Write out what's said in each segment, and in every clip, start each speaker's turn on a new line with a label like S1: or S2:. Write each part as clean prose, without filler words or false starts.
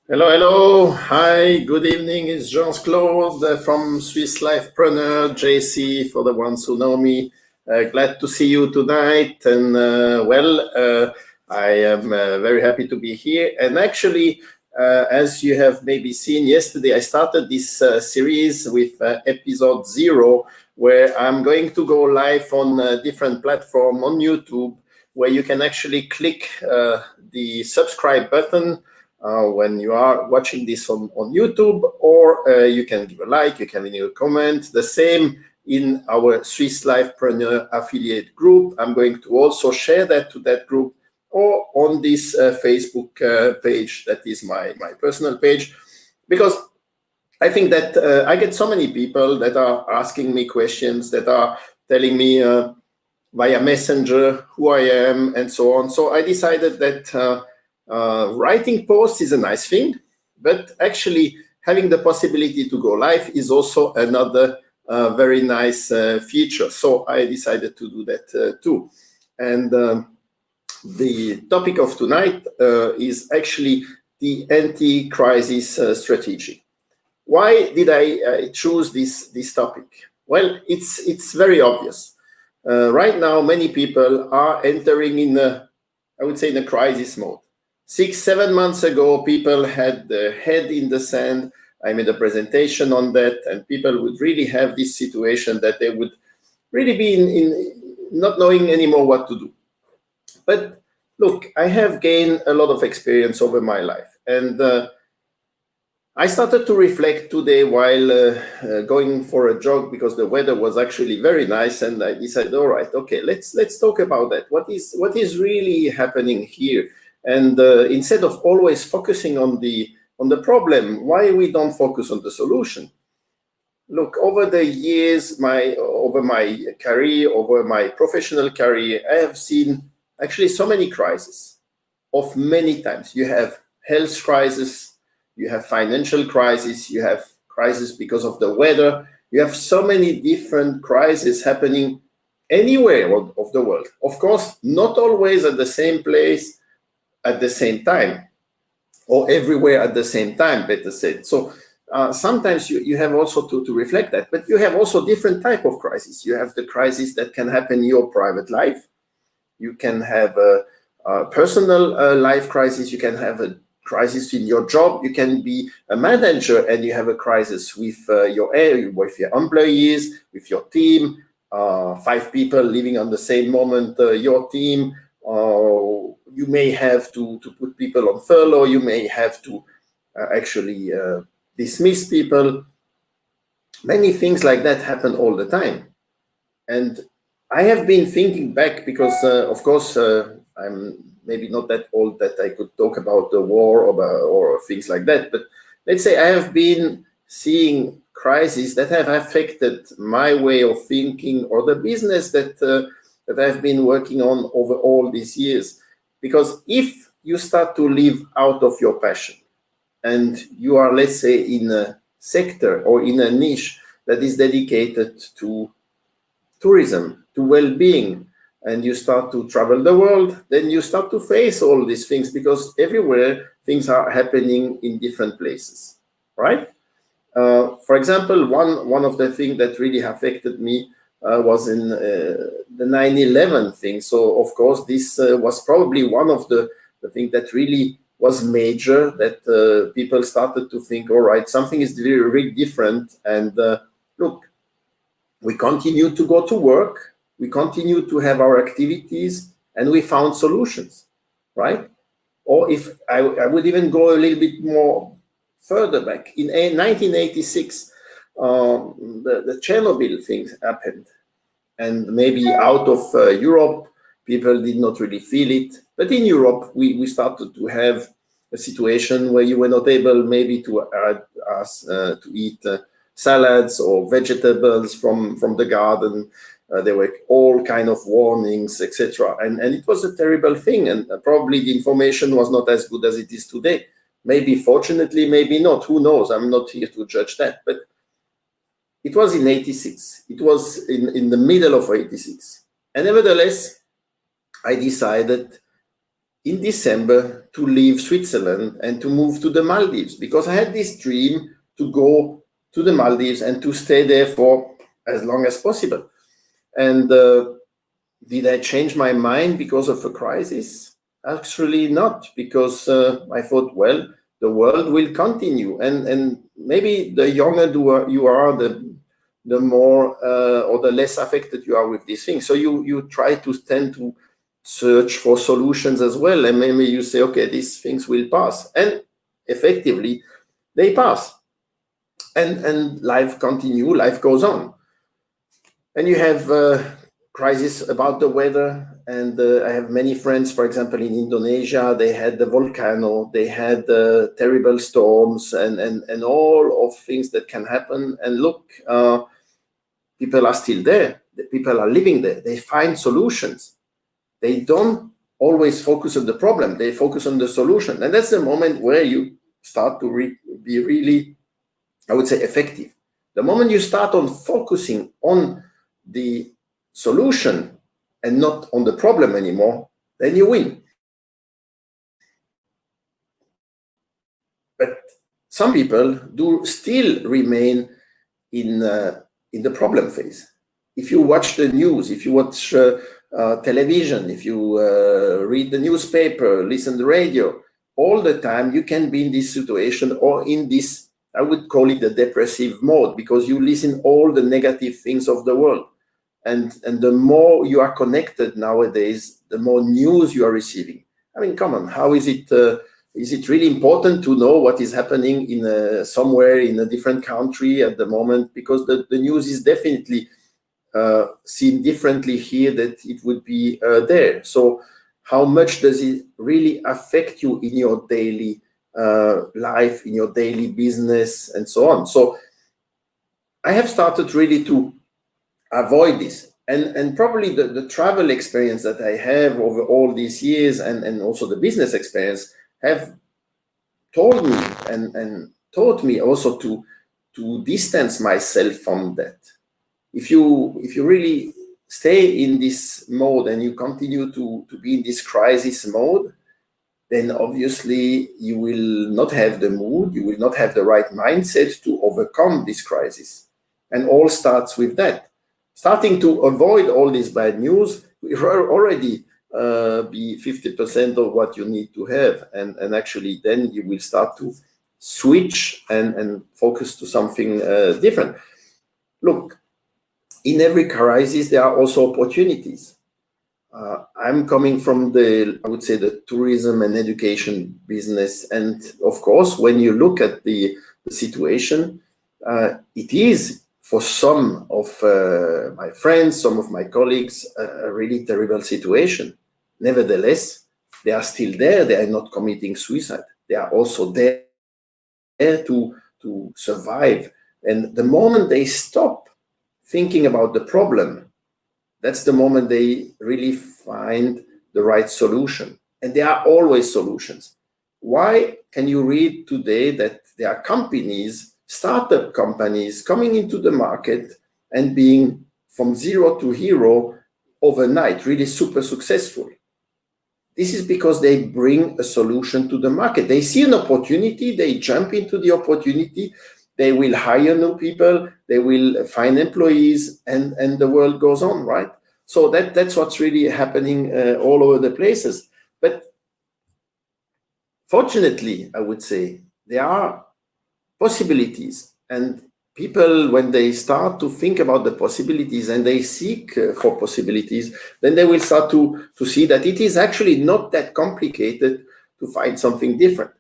S1: Hello, hello. Hi, good evening. It's Jean-Claude from Swiss Lifepreneur, JC, for the ones who know me. Glad to see you tonight. And I am very happy to be here. And actually, as you have maybe seen yesterday, I started this series with episode 0, where I'm going to go live on a different platform on YouTube, where you can actually click the subscribe button when you are watching this on YouTube, or you can give a like, you can leave a comment. The same in our Swiss Lifepreneur affiliate group. I'm going to also share that to that group, or on this Facebook page that is my personal page, because I think that I get so many people that are asking me questions, that are telling me via Messenger who I am and so on. So I decided that writing posts is a nice thing, but actually having the possibility to go live is also another very nice feature. So I decided to do that too. And the topic of tonight is actually the anti-crisis strategy. Why did I choose this topic? Well, it's very obvious. Right now, many people are entering in I would say, in a crisis mode. 6-7 months ago, people had their head in the sand. I made a presentation on that, and people would really have this situation that they would really be in not knowing anymore what to do. But look, I have gained a lot of experience over my life, and I started to reflect today while going for a jog, because the weather was actually very nice, and I decided, all right, okay, let's talk about that. What is really happening here? And instead of always focusing on the problem, why we don't focus on the solution? Look, over the years, over my career, over my professional career, I have seen actually so many crises of many types. You have health crisis, you have financial crisis, you have crisis because of the weather. You have so many different crises happening anywhere of the world. Of course, not always at the same place at the same time, or everywhere at the same time, better said. So sometimes you have also to reflect that, but you have also different type of crises. You have the crisis that can happen in your private life. You can have a personal life crisis. You can have a crisis in your job. You can be a manager and you have a crisis with your employees, with your team, 5 people living on the same moment, your team. You may have to put people on furlough. You may have to actually dismiss people. Many things like that happen all the time. And I have been thinking back, because of course I'm maybe not that old that I could talk about the war or things like that, but let's say I have been seeing crises that have affected my way of thinking, or the business that I've been working on over all these years. Because if you start to live out of your passion, and you are, let's say, in a sector or in a niche that is dedicated to tourism, to well-being, and you start to travel the world, then you start to face all these things, because everywhere things are happening in different places, right? For example, one of the things that really affected me was in the 9/11 thing. So of course, this was probably one of the things that really was major, that people started to think, all right, something is really, really different. And look, we continue to go to work, we continue to have our activities, and we found solutions, right? Or if I would even go a little bit more further back, in 1986, the Chernobyl thing happened. And maybe out of Europe, people did not really feel it. But in Europe, we started to have a situation where you were not able maybe to eat salads or vegetables from the garden. There were all kind of warnings, etc. And it was a terrible thing. And probably the information was not as good as it is today. Maybe fortunately, maybe not. Who knows? I'm not here to judge that. But it was in 86. It was in the middle of 86. And nevertheless, I decided in December to leave Switzerland and to move to the Maldives, because I had this dream to go to the Maldives and to stay there for as long as possible. And did I change my mind because of a crisis? Actually not, because I thought, well, the world will continue, and maybe the younger you are, the more or the less affected you are with these things. So you try to tend to search for solutions as well, and maybe you say, okay, these things will pass, and effectively they pass, and life continue, life goes on. And you have crisis about the weather, and I have many friends, for example, in Indonesia, they had the volcano, they had terrible storms, and all of things that can happen. And look, people are still there, the people are living there, they find solutions. They don't always focus on the problem, they focus on the solution. And that's the moment where you start to be really, I would say, effective. The moment you start on focusing on the solution and not on the problem anymore, then you win. But some people do still remain in the problem phase. If you watch the news, if you watch television, if you read the newspaper, listen to the radio, all the time you can be in this situation, or in this, I would call it the depressive mode, because you listen all the negative things of the world. And the more you are connected nowadays, the more news you are receiving. I mean, come on, how is it really important to know what is happening in somewhere in a different country at the moment? Because the news is definitely seen differently here that it would be there. So how much does it really affect you in your daily life, in your daily business, and so on? So I have started really to avoid this, and probably the travel experience that I have over all these years, and also the business experience, have told me and taught me also to distance myself from that. If you really stay in this mode and you continue to be in this crisis mode, then obviously you will not have the mood, you will not have the right mindset to overcome this crisis. And all starts with that. Starting to avoid all this bad news will already be 50% of what you need to have. And actually then you will start to switch and focus to something different. Look, in every crisis, there are also opportunities. I'm coming from I would say, the tourism and education business. And of course, when you look at the situation, it is, for some of my friends, some of my colleagues, a really terrible situation. Nevertheless, they are still there. They are not committing suicide. They are also there to survive. And the moment they stop thinking about the problem, that's the moment they really find the right solution. And there are always solutions. Why can you read today that there are companies, startup companies, coming into the market and being from zero to hero overnight, really super successful? This is because they bring a solution to the market. They see an opportunity, they jump into the opportunity, they will hire new people, they will find employees, and the world goes on, right? So that's what's really happening all over the places. But fortunately, I would say, there are possibilities, and people, when they start to think about the possibilities and they seek for possibilities, then they will start to see that it is actually not that complicated to find something different.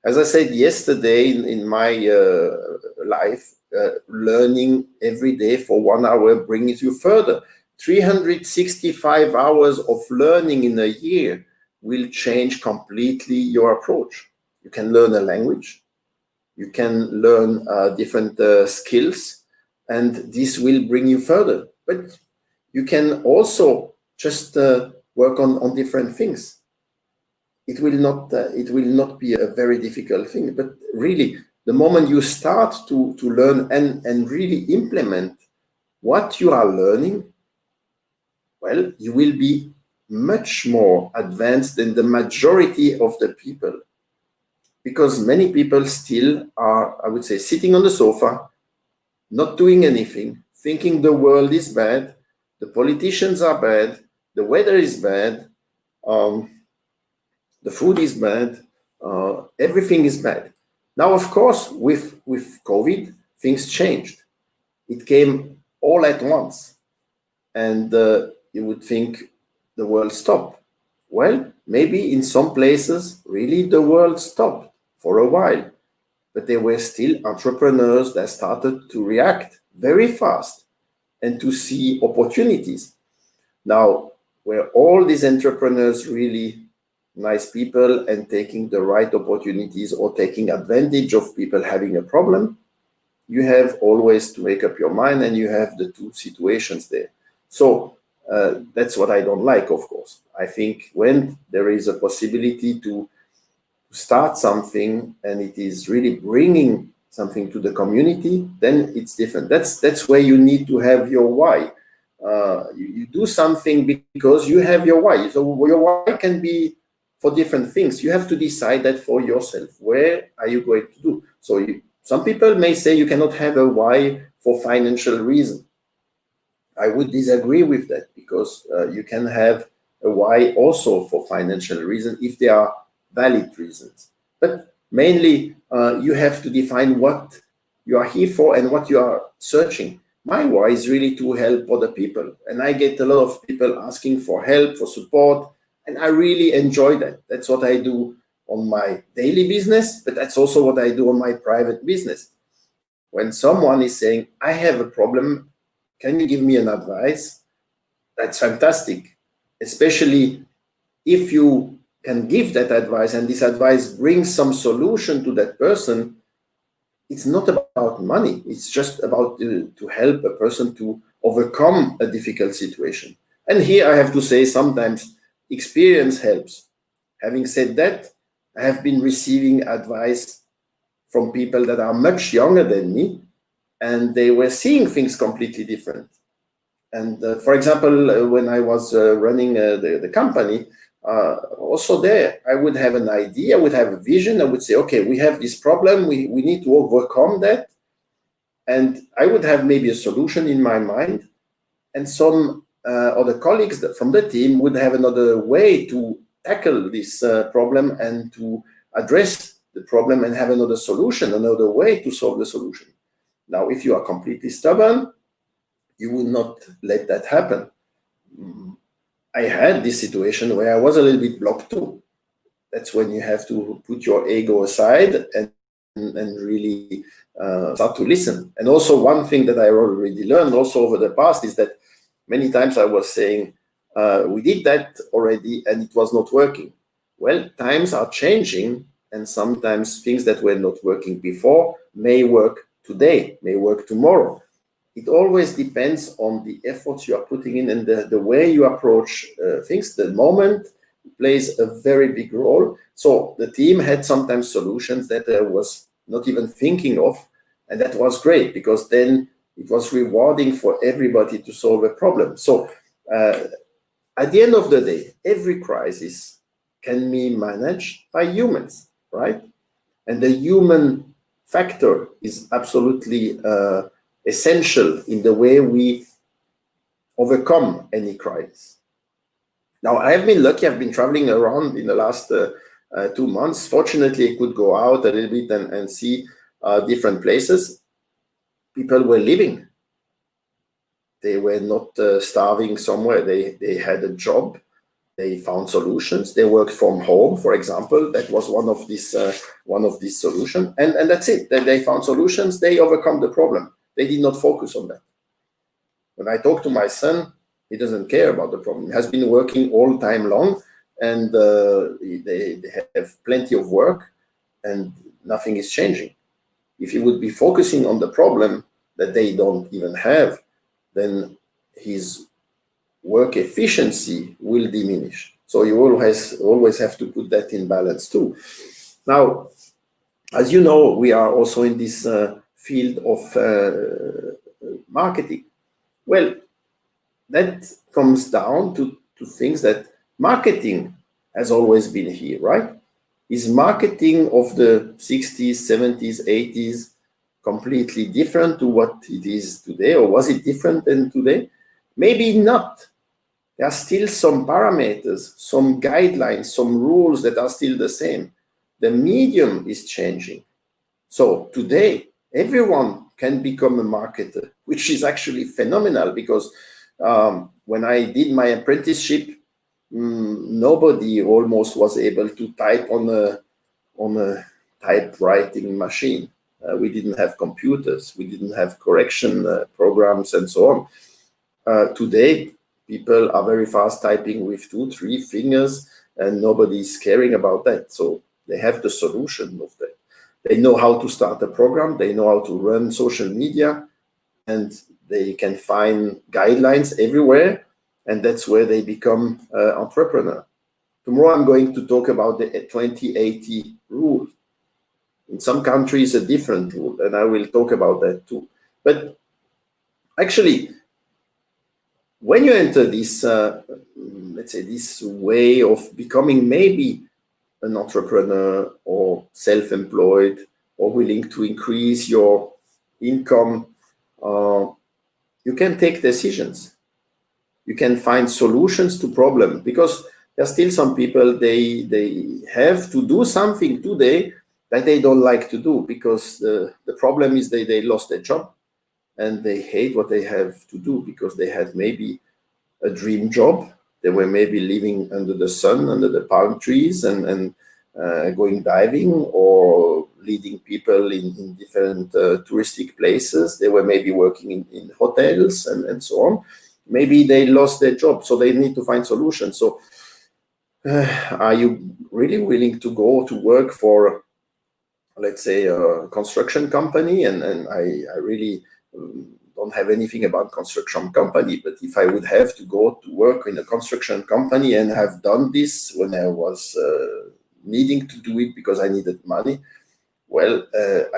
S1: As I said yesterday, in my life, learning every day for 1 hour brings you further. 365 hours of learning in a year will change completely your approach. You can learn a language, you can learn different skills, and this will bring you further. But you can also just work on different things. It will not be a very difficult thing, but really, the moment you start to learn and really implement what you are learning, well, you will be much more advanced than the majority of the people, because many people still are, I would say, sitting on the sofa, not doing anything, thinking the world is bad, the politicians are bad, the weather is bad, the food is bad, everything is bad. Now, of course, with COVID, things changed. It came all at once, and you would think the world stopped. Well, maybe in some places, really the world stopped for a while, but there were still entrepreneurs that started to react very fast and to see opportunities. Now, were all these entrepreneurs really nice people and taking the right opportunities or taking advantage of people having a problem? You have always to make up your mind, and you have the two situations there. So that's what I don't like, of course. I think when there is a possibility to start something and it is really bringing something to the community, then it's different. That's where you need to have your why. You do something because you have your why. So your why can be for different things. You have to decide that for yourself. Where are you going to do? So some people may say you cannot have a why for financial reason. I would disagree with that, because you can have a why also for financial reason if they are valid reasons. But mainly you have to define what you are here for and what you are searching. My why is really to help other people, and I get a lot of people asking for help, for support, and I really enjoy that. That's what I do on my daily business, but that's also what I do on my private business. When someone is saying, I have a problem, can you give me an advice? That's fantastic, especially if you can give that advice and this advice brings some solution to that person. It's not about money. It's just about to help a person to overcome a difficult situation. And here I have to say, sometimes experience helps. Having said that, I have been receiving advice from people that are much younger than me, and they were seeing things completely different. And for example, when I was running the company, also there, I would have an idea, I would have a vision, I would say, okay, we have this problem, we need to overcome that. And I would have maybe a solution in my mind, and some other colleagues from the team would have another way to tackle this problem and to address the problem and have another solution, another way to solve the solution. Now, if you are completely stubborn, you will not let that happen. I had this situation where I was a little bit blocked too. That's when you have to put your ego aside and really start to listen. And also one thing that I already learned also over the past is that many times I was saying, we did that already and it was not working. Well, times are changing, and sometimes things that were not working before may work today, may work tomorrow. It always depends on the efforts you are putting in and the way you approach things. The moment plays a very big role. So the team had sometimes solutions that I was not even thinking of, and that was great, because then it was rewarding for everybody to solve a problem. So at the end of the day, every crisis can be managed by humans, right? And the human factor is absolutely essential in the way we overcome any crisis. Now, I have been lucky. I've been traveling around in the last 2 months. Fortunately, I could go out a little bit and see different places. People were living. They were not starving somewhere. They had a job. They found solutions. They worked from home, for example. That was one of these solutions. And that's it. They found solutions. They overcome the problem. They did not focus on that. When I talk to my son, he doesn't care about the problem. He has been working all time long, and they have plenty of work, and nothing is changing. If he would be focusing on the problem that they don't even have, then his work efficiency will diminish. So you always have to put that in balance too. Now, as you know, we are also in this field of marketing. Well, that comes down to things that marketing has always been here, right? Is marketing of the 60s, 70s, 80s completely different to what it is today, or was it different than today? Maybe not. There are still some parameters, some guidelines, some rules that are still the same. The medium is changing. So today, everyone can become a marketer, which is actually phenomenal, because when I did my apprenticeship, nobody almost was able to type on a typewriting machine. We didn't have computers, we didn't have correction programs and so on. Today, people are very fast typing with 2, 3 fingers, and nobody is caring about that. So they have the solution of that. They know how to start a program, they know how to run social media, and they can find guidelines everywhere, and that's where they become entrepreneur. Tomorrow I'm going to talk about the 20/80 rule. In some countries, a different rule, and I will talk about that too. But actually, when you enter this, let's say, this way of becoming maybe an entrepreneur or self-employed or willing to increase your income, you can take decisions. You can find solutions to problems, because there are still some people, they have to do something today that they don't like to do, because the problem is they lost their job and they hate what they have to do, because they had maybe a dream job. They were maybe living under the sun, under the palm trees, and going diving or leading people in different touristic places. They were maybe working in hotels and so on. Maybe they lost their job, so they need to find solutions. So are you really willing to go to work for, let's say, a construction company? And I really don't have anything about construction company, but if I would have to go to work in a construction company and have done this when I was needing to do it because I needed money, well,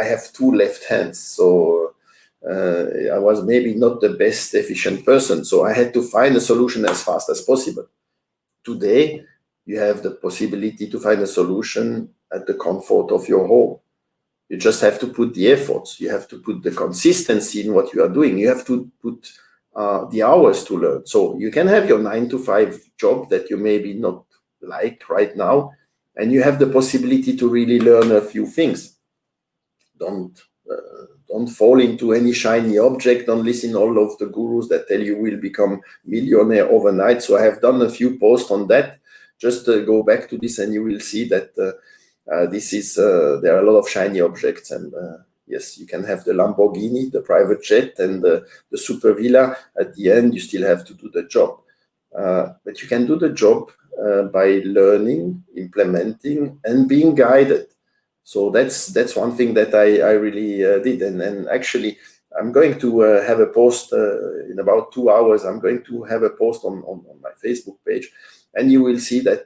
S1: I have 2 left hands, so I was maybe not the best efficient person, so I had to find a solution as fast as possible. Today, you have the possibility to find a solution at the comfort of your home. You just have to put the efforts. You have to put the consistency in what you are doing. You have to put the hours to learn. So you can have your 9-to-5 job that you maybe not like right now, and you have the possibility to really learn a few things. Don't fall into any shiny object. Don't listen all of the gurus that tell you will become millionaire overnight. So I have done a few posts on that. Just go back to this and you will see that this is there are a lot of shiny objects, and yes, you can have the Lamborghini, the private jet, and the super villa. At the end, you still have to do the job, but you can do the job by learning, implementing, and being guided. So that's one thing that I really did, and actually I'm going to have a post in about 2 hours. I'm going to have a post on my Facebook page, and you will see that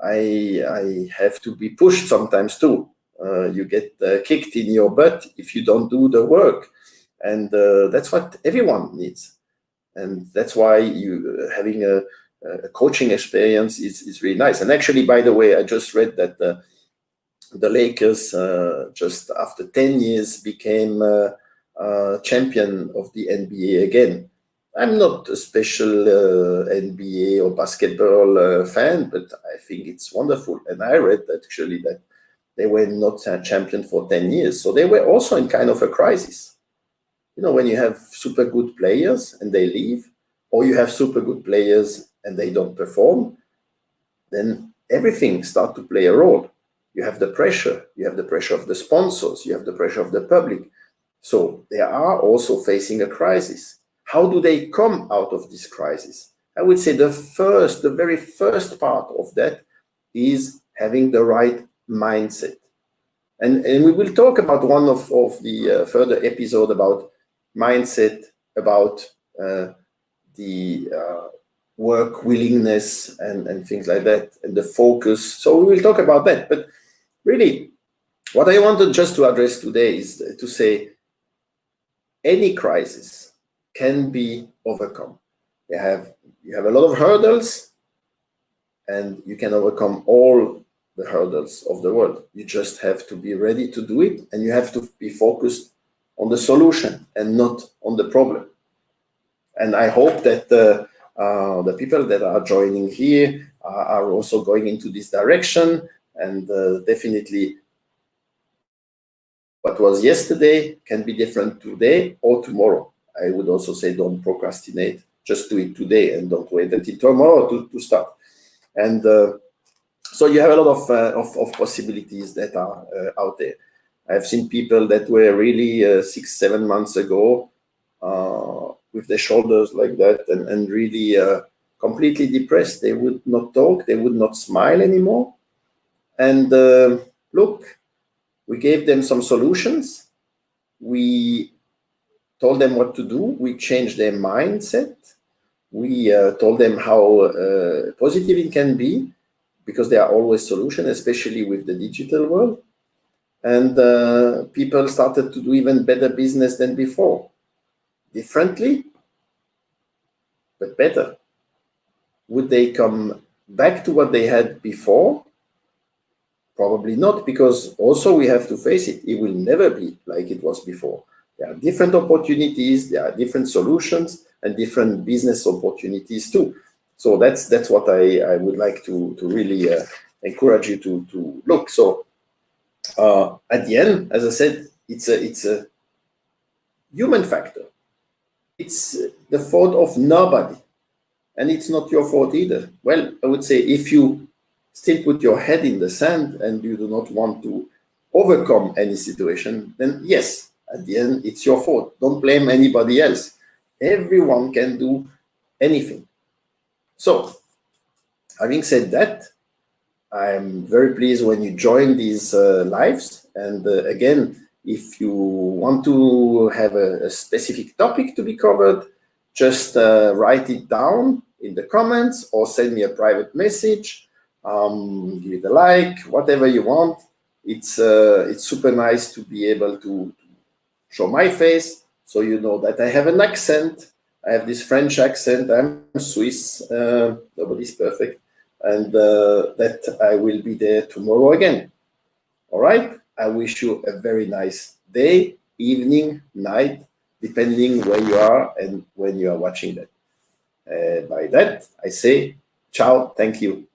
S1: I have to be pushed sometimes too. You get kicked in your butt if you don't do the work, and that's what everyone needs, and that's why you having a coaching experience is really nice. And actually, by the way, I just read that the Lakers just after 10 years became champion of the NBA again. I'm not a special NBA or basketball fan, but I think it's wonderful. And I read that actually that they were not champion for 10 years. So they were also in kind of a crisis. You know, when you have super good players and they leave, or you have super good players and they don't perform, then everything starts to play a role. You have the pressure. You have the pressure of the sponsors. You have the pressure of the public. So they are also facing a crisis. How do they come out of this crisis? I would say the very first part of that is having the right mindset. And we will talk about one of the further episode about mindset, about the work willingness and things like that, and the focus. So we will talk about that. But really, what I wanted just to address today is to say any crisis can be overcome. You have a lot of hurdles, and you can overcome all the hurdles of the world. You just have to be ready to do it, and you have to be focused on the solution and not on the problem. And I hope that the people that are joining here are also going into this direction, and definitely what was yesterday can be different today or tomorrow. I would also say don't procrastinate. Just do it today and don't wait until tomorrow to start. And so you have a lot of possibilities that are out there. I've seen people that were really 6-7 months ago with their shoulders like that and really completely depressed. They would not talk, they would not smile anymore. And look, we gave them some solutions. We told them what to do. We changed their mindset. We told them how positive it can be, because there are always solutions, especially with the digital world. And people started to do even better business than before. Differently, but better. Would they come back to what they had before? Probably not, because also we have to face it. It will never be like it was before. There are different opportunities, there are different solutions, and different business opportunities too. So that's what I would like to really encourage you to look. So at the end, as I said, it's a human factor. It's the fault of nobody, and it's not your fault either. Well, I would say if you still put your head in the sand and you do not want to overcome any situation, then yes, at the end, it's your fault. Don't blame anybody else. Everyone can do anything. So, having said that, I'm very pleased when you join these lives. And again, if you want to have a specific topic to be covered, just write it down in the comments or send me a private message. Give it a like, whatever you want. It's super nice to be able to show my face, so you know that I have an accent. I have this French accent. I'm Swiss. Nobody's perfect, and that I will be there tomorrow again. All right. I wish you a very nice day, evening, night, depending where you are and when you are watching that. By that, I say ciao. Thank you.